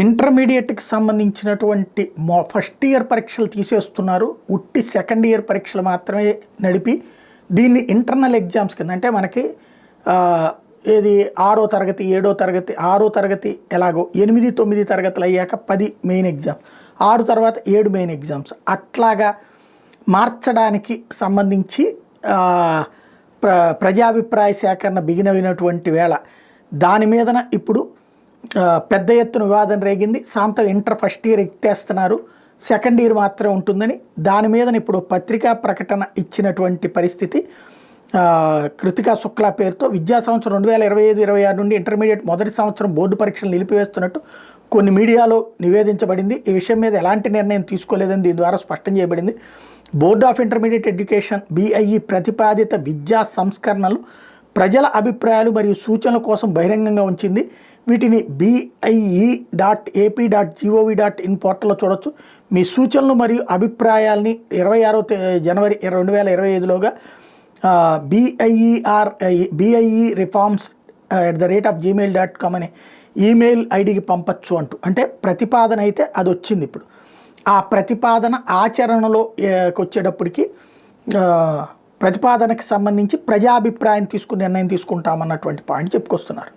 ఇంటర్మీడియట్‌కి సంబంధించినటువంటి first year పరీక్షలు తీసేస్తున్నారు. ఉట్టి సెకండ్ ఇయర్ పరీక్షలు మాత్రమే నడిపి దీన్ని ఇంటర్నల్ ఎగ్జామ్స్ కింద అంటే మనకి ఏది 6వ తరగతి 7వ తరగతి 6వ తరగతి ఎలాగో 8, 9 తరగతులు అయ్యాక 10 మెయిన్ ఎగ్జామ్ 6 తర్వాత 7 మెయిన్ ఎగ్జామ్స్ అట్లాగా మార్చడానికి సంబంధించి ప్రజాభిప్రాయ సేకరణ బిగినైనటువంటి వేళ దాని మీదన ఇప్పుడు పెద్ద ఎత్తున వివాదం రేగింది. సాంతో ఇంటర్ ఫస్ట్ ఇయర్ ఎత్తేస్తున్నారు, సెకండ్ ఇయర్ మాత్రమే ఉంటుందని దాని మీద ఇప్పుడు పత్రికా ప్రకటన ఇచ్చినటువంటి పరిస్థితి. కృతికా శుక్లా పేరుతో విద్యా సంవత్సరం 2025-26 నుండి ఇంటర్మీడియట్ మొదటి సంవత్సరం బోర్డు పరీక్షలు నిలిపివేస్తున్నట్టు కొన్ని మీడియాలో నివేదించబడింది. ఈ విషయం మీద ఎలాంటి నిర్ణయం తీసుకోలేదని దీని ద్వారా స్పష్టం చేయబడింది. Board of intermediate education BIE ప్రతిపాదిత విద్యా సంస్కరణలు ప్రజల అభిప్రాయాలు మరియు సూచనల కోసం బహిరంగంగా ఉంచింది. వీటిని BIE.AP.gov.in పోర్టల్లో చూడొచ్చు. మీ సూచనలు మరియు అభిప్రాయాల్ని 26 జనవరి 2025లోగా BIE reforms@gmail.com అనే ఈమెయిల్ ఐడికి పంపచ్చు అంటూ, అంటే ప్రతిపాదన అయితే అది వచ్చింది. ఇప్పుడు ఆ ప్రతిపాదన ఆచరణలో వచ్చేటప్పటికి ప్రతిపాదనకి సంబంధించి ప్రజాభిప్రాయం తీసుకుని నిర్ణయం తీసుకుంటామన్నటువంటి పాయింట్ చెప్పుకొస్తున్నారు.